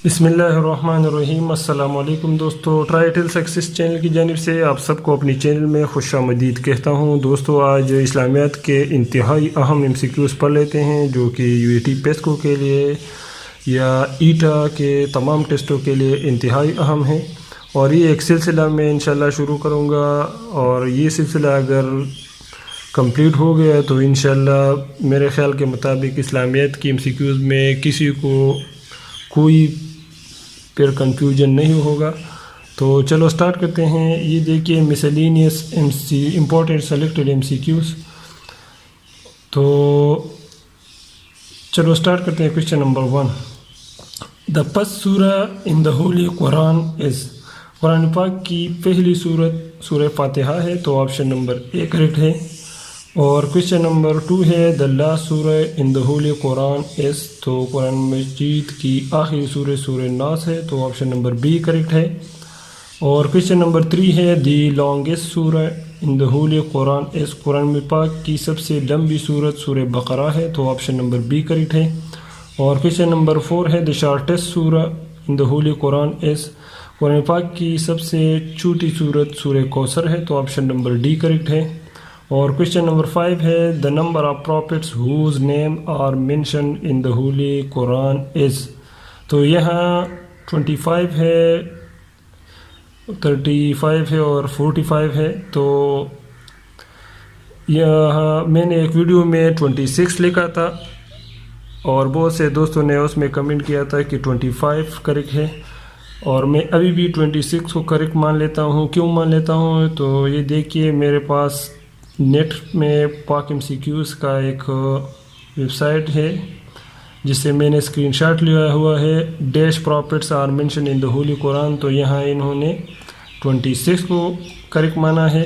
بسم اللہ الرحمن الرحیم۔ السلام علیکم دوستو، ٹرائٹل سکسیس چینل کی جانب سے آپ سب کو اپنی چینل میں خوش آمدید کہتا ہوں۔ دوستو آج اسلامیات کے انتہائی اہم MCQs پڑھ لیتے ہیں جو کہ UAT پیسکو کے لیے یا ایٹا کے تمام ٹیسٹوں کے لیے انتہائی اہم ہیں، اور یہ ایک سلسلہ میں انشاءاللہ شروع کروں گا، اور یہ سلسلہ اگر کمپلیٹ ہو گیا تو انشاءاللہ میرے خیال کے مطابق اسلامیات کی MCQs میں کسی کو کوئی پھر کنفیوژن نہیں ہوگا۔ تو چلو سٹارٹ کرتے ہیں۔ یہ دیکھیے مسلینیس امپورٹنٹ سلیکٹڈ MCQs۔ تو چلو سٹارٹ کرتے ہیں۔ کویشچن نمبر 1، دا فرسٹ سورہ ان دا ہولی قرآن از، قرآن پاک کی پہلی سورت سورہ فاتحہ ہے، تو آپشن نمبر A کریکٹ ہے۔ اور کویشچن نمبر 2 ہے، دا لاسٹ سورہ ان دا ہولی قرآن از، تو قرآن مجید کی آخری سورہ سورہ ناس ہے، تو آپشن نمبر B کریکٹ ہے۔ اور کویشچن نمبر 3 ہے، دی لانگسٹ سورہ ان دا ہولی قرآن از، قرآن پاک کی سب سے لمبی سورت سورہ بقرہ ہے، تو آپشن نمبر B کریکٹ ہے۔ اور کویشچن نمبر 4 ہے، دی شارٹیسٹ سورہ ان دا ہولی قرآن از، قرآن پاک کی سب سے چھوٹی سورت سورہ کوثر ہے، تو آپشن نمبر D کریکٹ ہے۔ اور کویشچن نمبر 5 ہے، the number of prophets whose name are mention in the holy Quran is, تو یہاں 25 ہے، 35 ہے اور 45 ہے۔ تو یہاں میں نے ایک ویڈیو میں 26 لکھا تھا، اور بہت سے دوستوں نے اس میں کمنٹ کیا تھا کہ 25 کریکٹ ہے، اور میں ابھی بھی 26 کو کریکٹ مان لیتا ہوں۔ کیوں مان لیتا ہوں؟ تو یہ دیکھیے میرے پاس نیٹ میں پاک MCQs کا ایک ویب سائٹ ہے جس سے میں نے اسکرین شاٹ لیا ہوا ہے، dash prophets are mention in the holy Quran, تو یہاں انہوں نے 26 کو کریکٹ مانا ہے،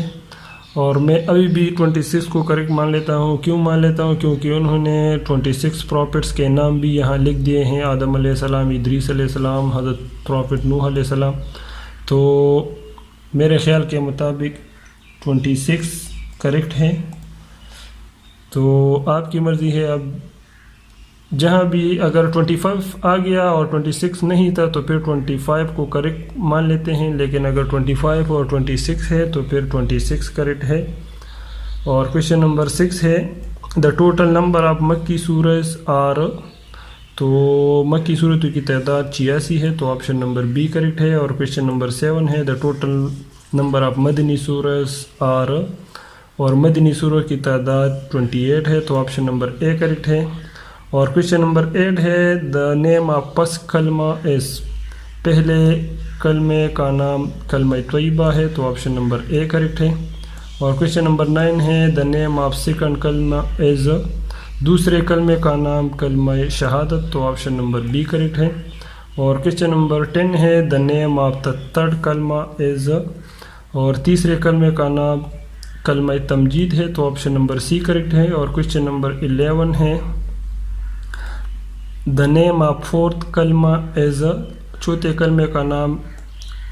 اور میں ابھی بھی 26 کو کریکٹ مان لیتا ہوں۔ کیوں مان لیتا ہوں؟ کیونکہ انہوں نے 26 پروفٹس کے نام بھی یہاں لکھ دیے ہیں، آدم علیہ السلام، ادریس علیہ السلام، حضرت پروفٹ نوح علیہ السلام، تو میرے خیال کے مطابق 26 کریکٹ ہے۔ تو آپ کی مرضی ہے، اب جہاں بھی اگر 25 آ گیا اور 26 نہیں تھا تو پھر 25 کو کریکٹ مان لیتے ہیں، لیکن اگر 25 اور 26 ہے تو پھر 26 کریکٹ ہے۔ اور کویشچن نمبر 6 ہے، دا ٹوٹل نمبر آف مکی سورز آر، تو مکی صورتوں کی تعداد 86 ہے، تو آپشن نمبر B کریکٹ ہے۔ اور کویشچن نمبر 7 ہے، the total number of Madani سورز are, اور مدنی سورہ کی تعداد 28 ہے، تو آپشن نمبر A کریکٹ ہے۔ اور کویشچن نمبر 8 ہے، دا نیم آف فسٹ کلمہ از، پہلے کلمے کا نام کلمہ طیبہ ہے، تو آپشن نمبر A کریکٹ ہے۔ اور کویشچن نمبر 9 ہے، دا نیم آف سیکنڈ کلمہ از، دوسرے کلمے کا نام کلمہ شہادت، تو آپشن نمبر B کریکٹ ہے۔ اور کویشچن نمبر 10 ہے، دا نیم آف دا تھرڈ کلمہ از، اور تیسرے کلمے کا نام کلمہ تمجید ہے، تو آپشن نمبر C کریکٹ ہے۔ اور کویشچن نمبر 11 ہے، دا نیم آف فورتھ کلمہ از، چوتھے کلمے کا نام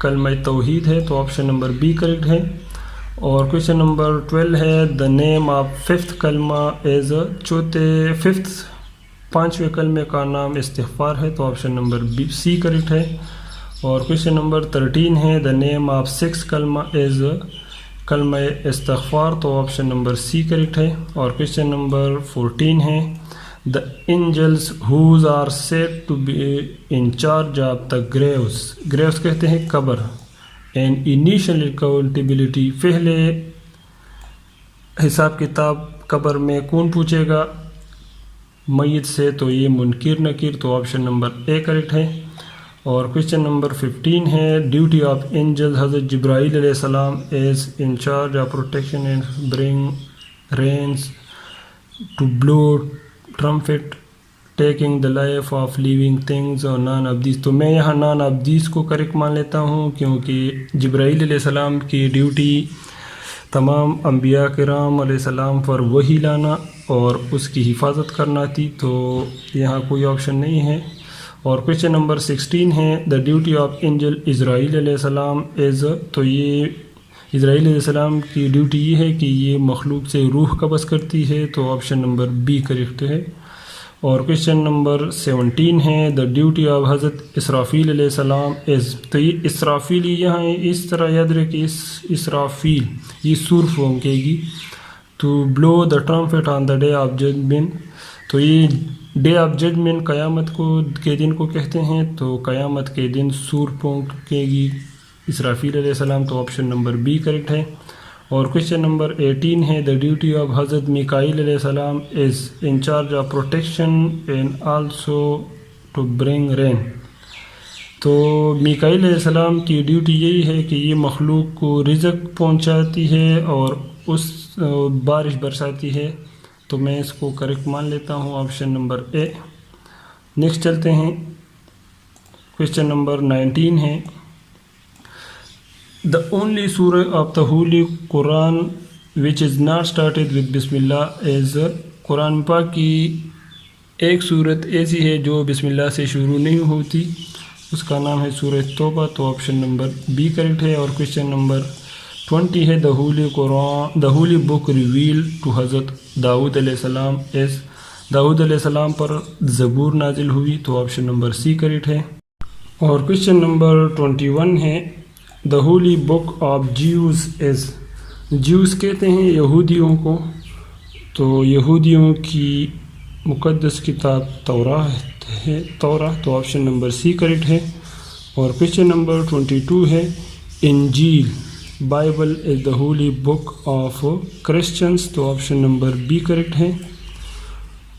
کلمہ توحید ہے، تو آپشن نمبر B کریکٹ ہے۔ اور کویشچن نمبر 12 ہے، دا نیم آف ففتھ کلمہ از، پانچویں کلمے کا نام استغفار ہے، تو آپشن نمبر C کریکٹ ہے۔ اور کویشچن نمبر 13 ہے، دا نیم آف سکس کلمہ از، کلمہ استغفار، تو آپشن نمبر C کریکٹ ہے۔ اور کویشچن نمبر 14 ہے، the angels who are said to be in charge of the graves, graves کہتے ہیں قبر، اینڈ انیشیل اکاؤنٹیبلٹی، پہلے حساب کتاب قبر میں کون پوچھے گا میت سے، تو یہ منکر نکیر، تو آپشن نمبر A کریکٹ ہے۔ اور کویشچن نمبر 15 ہے، ڈیوٹی آف اینجل حضرت جبرائیل علیہ السلام is in charge of protection and bring rains to blow trumpet taking the life of living things اور نان آف دیز، تو میں یہاں نان آف دیز کو کریکٹ مان لیتا ہوں، کیونکہ جبرائیل علیہ السلام کی ڈیوٹی تمام انبیاء کرام علیہ السلام پر وحی لانا اور اس کی حفاظت کرنا تھی، تو یہاں کوئی آپشن نہیں ہے۔ اور کویشچن نمبر 16 ہے، دا ڈیوٹی آف اینجل اسرائیل علیہ السلام از، تو یہ اسرائیل علیہ السلام کی ڈیوٹی یہ ہے کہ یہ مخلوق سے روح قبض کرتی ہے، تو آپشن نمبر B کریکٹ ہے۔ اور کویشچن نمبر 17 ہے دا ڈیوٹی آف حضرت اسرافیل علیہ السلام از. تو یہ اسرافیل یہاں اس طرح یاد رہے کہ اسرافیل یہ سور پھونکے گی to blow the trumpet on the day of judgment. تو یہ ڈے آف ججمنٹ قیامت کے دن کو کہتے ہیں. تو قیامت کے دن سور پھونکے گی اسرافیل علیہ السلام. تو آپشن نمبر بی کریکٹ ہے. اور کویشچن نمبر 18 ہے دا ڈیوٹی آف حضرت میکائیل علیہ السلام is in charge of protection and also to bring rain. تو میکائیل علیہ السلام کی ڈیوٹی یہی ہے کہ یہ مخلوق کو رزق پہنچاتی ہے اور اس بارش برساتی ہے. تو میں اس کو کریکٹ مان لیتا ہوں آپشن نمبر اے. نیکسٹ چلتے ہیں. کویشچن نمبر 19 ہے The only surah of the Holy Quran which is not started with بسم اللہ is قرآن پاک کی ایک صورت ایسی ہے جو بسم اللہ سے شروع نہیں ہوتی, اس کا نام ہے سورہ توبہ. تو آپشن نمبر بی کریکٹ ہے. اور کویشچن نمبر 20 ہے the holy book revealed to حضرت داؤد علیہ السلام is داؤد علیہ السلام پر زبور نازل ہوئی. تو آپشن نمبر سی کریکٹ ہے. اور کویشچن نمبر 21 ہے The holy book of Jews is Jews کہتے ہیں یہودیوں کو. تو یہودیوں کی مقدس کتاب تورات ہے تو آپشن نمبر سی کریکٹ ہے. اور کویشچن نمبر 22 ہے انجیل Bible is the holy book of Christians. تو آپشن نمبر بی کریکٹ ہے.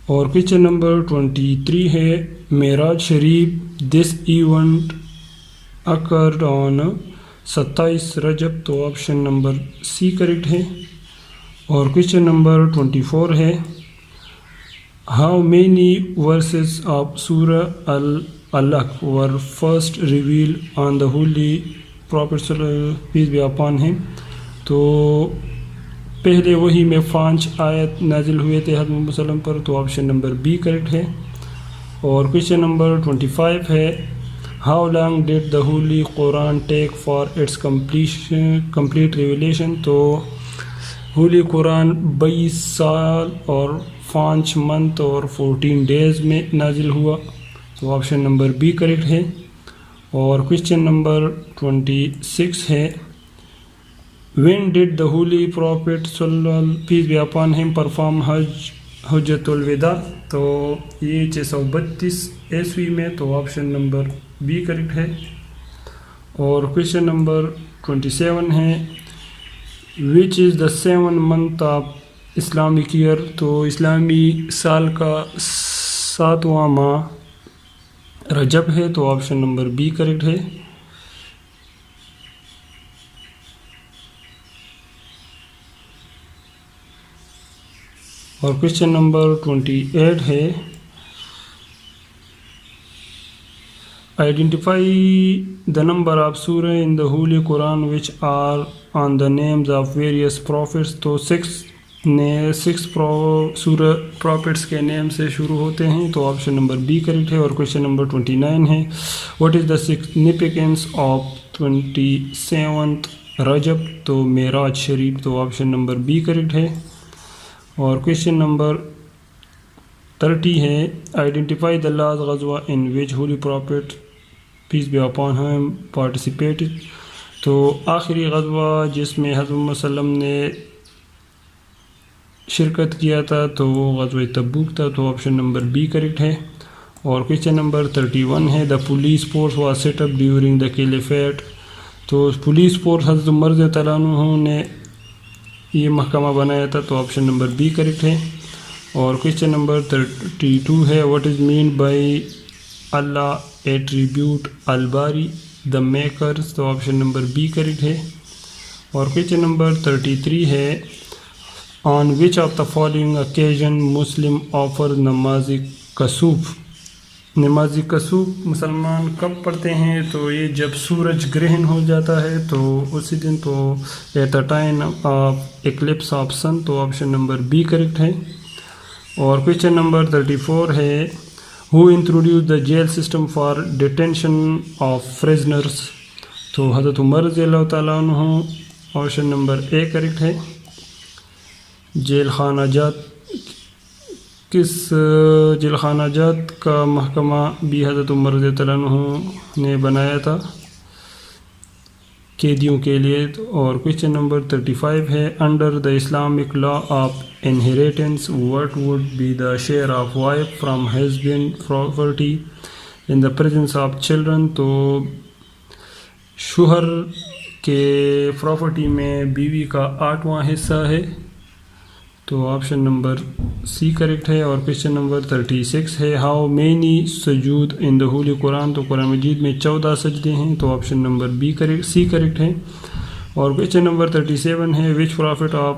اور کویشچن نمبر 23 ہے معراج شریف دس ایونٹ occurred on 27 رجب. تو آپشن نمبر سی کریکٹ ہے. اور کویشچن نمبر 24 ہے how many verses of Surah Al-Alaq were first revealed on the holy prophet peace be upon him. تو پہلے وہی میں 5 آیت نازل ہوئے تھے حضرت محمد صلی اللہ علیہ وسلم پر. تو آپشن نمبر بی کریکٹ ہے. اور کویشچن نمبر 25 ہے How long did the Holy Quran take for its complete revelation? تو ہولی قرآن 22 سال اور 5 منتھ اور 14 ڈیز میں نازل ہوا. تو آپشن نمبر بی کریکٹ ہے. اور کویشچن نمبر 26 ہے When did the Holy Prophet peace be upon him perform حجۃ الوداع؟ تو یہ 632 عیسوی میں. تو آپشن نمبر بی کریکٹ ہے. اور کویشچن نمبر 27 ہے وچ از دا 7 منتھ آف اسلامک ایئر؟ تو اسلامی سال کا 7واں ماہ رجب ہے. تو آپشن نمبر بی کریکٹ ہے. اور کویشچن نمبر 28 ہے Identify the number of surah in the Holy Quran which are on the names of various prophets. تو 6 سورہ پروفٹس کے نیم سے شروع ہوتے ہیں. تو آپشن نمبر بی کریکٹ ہے. اور کویشچن نمبر 29 ہے What is the significance of 27th رجب؟ تو معراج شریف. تو آپشن نمبر بی کریکٹ ہے. اور کویشچن نمبر 30 ہے Identify the last غزوہ in which Holy Prophet peace be upon him participated. تو آخری غزوہ جس میں حضرت محمد صلی اللہ علیہ وسلم نے شرکت کیا تھا تو وہ غزوہ تبوک تھا. تو آپشن نمبر بی کریکٹ ہے. اور کویشچن نمبر 31 ہے the police force was set up during the caliphate. تو پولیس فورس حضرت عمر رضی اللہ عنہ نے یہ محکمہ بنایا تھا. تو آپشن نمبر بی کریکٹ ہے. اور کویشچن نمبر 32 ہے what is meant by Allah attribute Al-Bari the makers? تو آپشن نمبر بی کریکٹ ہے. اور کویشچن نمبر 33 ہے on which of the following occasion Muslim offer نماز کسوف؟ نماز کسوف مسلمان کب پڑھتے ہیں؟ تو یہ جب سورج گرہن ہو جاتا ہے تو اسی دن. تو at the time of eclipse of sun. تو آپشن نمبر بی کریکٹ ہے. اور کویشچن نمبر 34 ہے who introduce the jail system for detention of prisoners? تو حضرت عمر رضی اللہ تعالیٰ عنہ. آپشن نمبر اے کریکٹ ہے. جیل خانہ جات کس جلخانہ جات کا محکمہ بھی حضرت عمر رضی اللہ عنہ نے بنایا تھا قیدیوں کے لیے؟ اور کویشچن نمبر 35 ہے under the Islamic law of inheritance what would be the share of wife from husband property in the presence of children؟ تو شوہر کے پراپرٹی میں بیوی کا 8واں حصہ ہے، تو آپشن نمبر سی کریکٹ ہے۔ اور کویشچن نمبر 36 ہے ہاؤ مینی سجود ان دا ہولی قرآن؟ تو قرآن مجید میں 14 سجدے ہیں، تو آپشن نمبر سی کریکٹ ہے۔ اور کویشچن نمبر 37 ہے which prophet of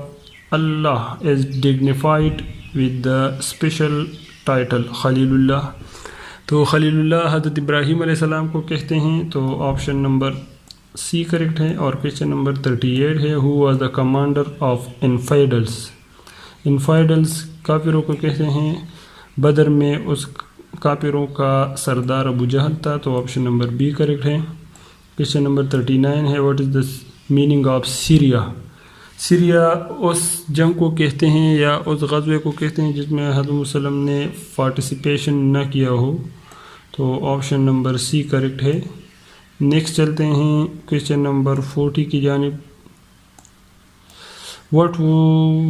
Allah is dignified with the special title Khalil Allah? تو خلیل اللہ حضرت ابراہیم علیہ السلام کو کہتے ہیں، تو آپشن نمبر سی کریکٹ ہے۔ اور کویشچن نمبر 38 ہے who was the commander of infidels? Infidels کافروں کو کہتے ہیں، بدر میں اس کافروں کا سردار ابو جہل تھا، تو آپشن نمبر بی کریکٹ ہے۔ کویشچن نمبر 39 ہے what is the meaning of سیریا؟ سیریا اس جنگ کو کہتے ہیں یا اس غزوے کو کہتے ہیں جس میں حضرت وسلم نے پارٹیسپیشن نہ کیا ہو، تو آپشن نمبر سی کریکٹ ہے۔ نیکسٹ چلتے ہیں کویشچن نمبر 40 کی جانب۔ What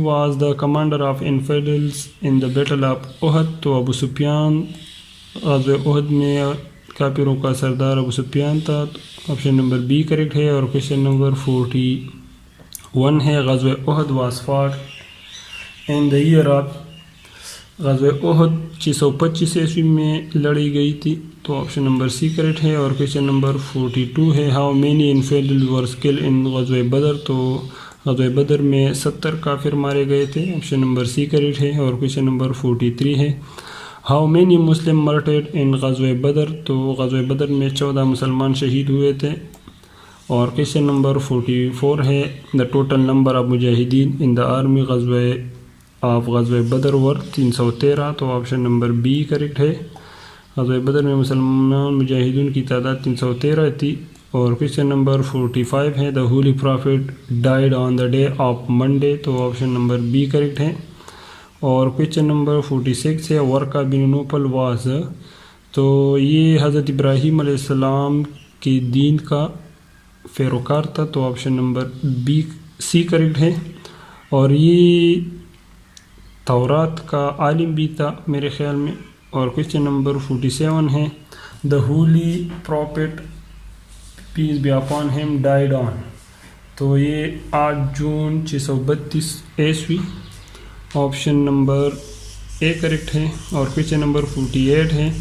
was the commander of infidels in the battle of Uhud؟ تو ابو سفیان، غزوہ احد میں کافروں کا سردار ابو سفیان تھا، آپشن نمبر بی کریکٹ ہے۔ اور کویشچن نمبر 41 ہے غزوہ احد was fought in the year of؟ غزوہ احد 625 عیسوی میں لڑی گئی تھی، تو آپشن نمبر سی کریکٹ ہے۔ اور کویشچن نمبر 42 ہے how many infidels were killed in غزوہ بدر؟ تو غزوہ بدر میں 70 کافر مارے گئے تھے، آپشن نمبر سی کریکٹ ہے۔ اور کویشچن نمبر 43 ہے ہاؤ مینی مسلم مرٹیڈ ان غزوہ بدر؟ تو غزوہ بدر میں 14 مسلمان شہید ہوئے تھے۔ اور کویشچن نمبر 44 ہے دا ٹوٹل نمبر آف مجاہدین ان دا آرمی غزوہ بدر ور 313، تو آپشن نمبر بی کریکٹ ہے۔ غزوہ بدر میں مسلمان مجاہدین کی تعداد 313 تھی۔ اور کویشچن نمبر 45 ہے the holy prophet died on the day of Monday, تو آپشن نمبر بی کریکٹ ہے۔ اور کویشچن نمبر 46 ہے ورقہ بن نوفل واز؟ تو یہ حضرت ابراہیم علیہ السلام کے دین کا پیروکار تھا، تو آپشن نمبر سی کریکٹ ہے۔ اور یہ تورات کا عالم بھی تھا میرے خیال میں۔ اور کویشچن نمبر 47 ہے the holy prophet peace be upon him died on? تو یہ 8 جون 632 عیسوی، آپشن نمبر اے کریکٹ ہے۔ اور کویشچن نمبر 48 ہے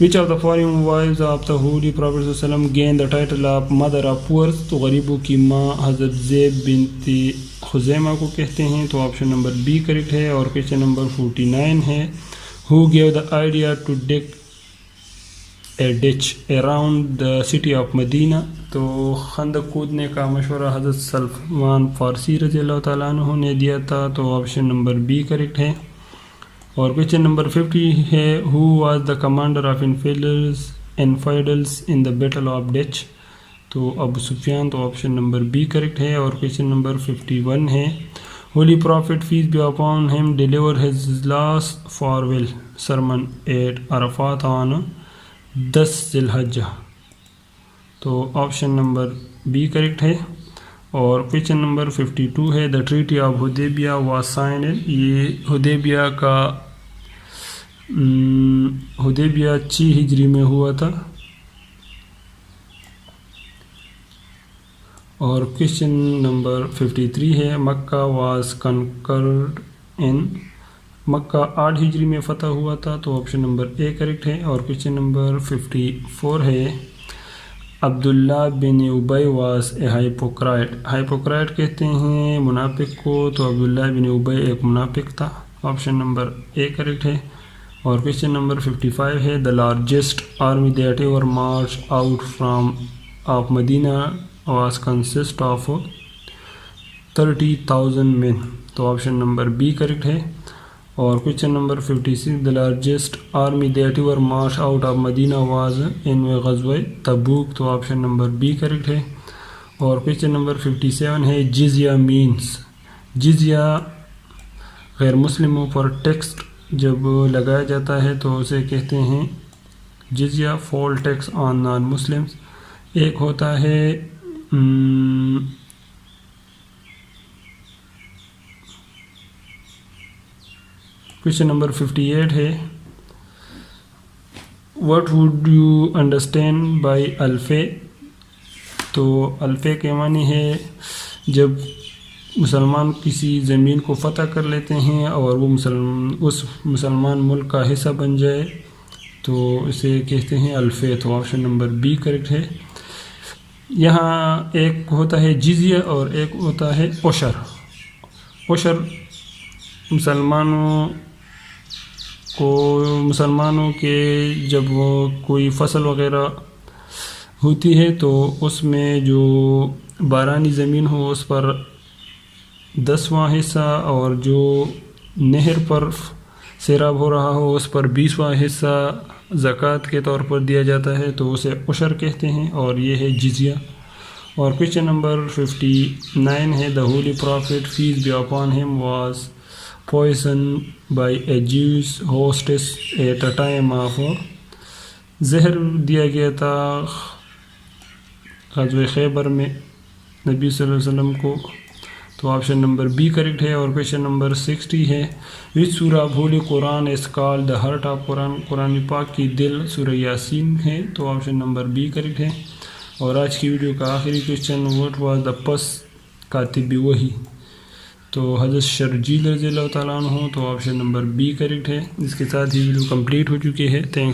which of the following wives of the holy prophet صلی اللہ علیہ وسلم gain the title of mother of poors? تو غریبوں کی ماں حضرت زیب بنت خزیمہ کو کہتے ہیں، تو آپشن نمبر بی کریکٹ ہے۔ اور کویشچن نمبر 49 ہے who gave the idea to dig a ditch around the city of Madina? تو خندق کودنے کا مشورہ حضرت سلمان فارسی رضی اللہ تعالیٰ عنہ نے دیا تھا، تو آپشن نمبر بی کریکٹ ہے۔ اور کویشچن نمبر 50 ہے who was the commander of infidels in the battle of ditch? تو ابو سفیان، تو آپشن نمبر بی کریکٹ ہے۔ اور کویشچن نمبر 51 ہے holy prophet peace be upon him deliver his last farewell sermon at Arafat on 10 ذی الحجہ؟ تو option number B correct ہے۔ اور question number 52 ہے دا ٹریٹی آف حدیبیہ واز سائنڈ؟ یہ حدیبیہ 6 ہجری میں ہوا تھا۔ اور کویشچن نمبر 53 ہے مکہ واز کنکرڈ ان؟ مکہ 8 ہجری میں فتح ہوا تھا، تو آپشن نمبر اے کریکٹ ہے۔ اور کویشچن نمبر 54 ہے عبداللہ بن ابی واز اے ہائپوکرائٹ؟ ہائپوکرائٹ کہتے ہیں منافق کو، تو عبداللہ بن ابی ایک منافق تھا، آپشن نمبر اے کریکٹ ہے۔ اور کویشچن نمبر 55 ہے the largest army that ever march out from of Medina was consist of 30,000 men? تو آپشن نمبر بی کریکٹ ہے۔ اور question number 56 the largest army that ever march out of Medina was in غزوہ تبوک؟ تو option number B correct ہے۔ اور question number 57 ہے جزیہ مینس؟ جزیہ غیر مسلموں پر ٹیکس جب لگایا جاتا ہے تو اسے کہتے ہیں جزیہ poll tax on non Muslims. ایک ہوتا ہے کویشچن نمبر 58 ہے what would you understand by الفے. تو الفے کے معنی ہے جب مسلمان کسی زمین کو فتح کر لیتے ہیں اور وہ اس مسلمان ملک کا حصہ بن جائے تو اسے کہتے ہیں الفے. تو آپشن نمبر بی کریکٹ ہے. یہاں ایک ہوتا ہے جزیہ اور ایک ہوتا ہے عشر. عشر مسلمانوں کے جب وہ کوئی فصل وغیرہ ہوتی ہے تو اس میں جو بارانی زمین ہو اس پر 10واں حصہ اور جو نہر پر سیراب ہو رہا ہو اس پر 20واں حصہ زکوٰۃ کے طور پر دیا جاتا ہے تو اسے عشر کہتے ہیں اور یہ ہے جزیہ. اور کویشچن نمبر 59 ہے the holy prophet peace be upon him was poisoned by a Jewish hostess at a time of زہر دیا گیا تھا غزوہ خیبر میں نبی صلی اللہ علیہ وسلم کو. تو آپشن نمبر بی کریکٹ ہے. اور کویشچن نمبر 60 ہے which Surah of holy Quran is called the heart of Quran. Quran پاک کی دل سورہ یاسین ہے تو آپشن نمبر بی کریکٹ ہے. اور آج کی ویڈیو کا آخری کویشچن واٹ واز دا پس کاتب وحی. تو حضرت شرجیل رضی اللہ تعالیٰ عنہ. تو آپشن نمبر بی کریکٹ ہے. اس کے ساتھ ہی ویڈیو کمپلیٹ ہو چکی ہے. تھینکس.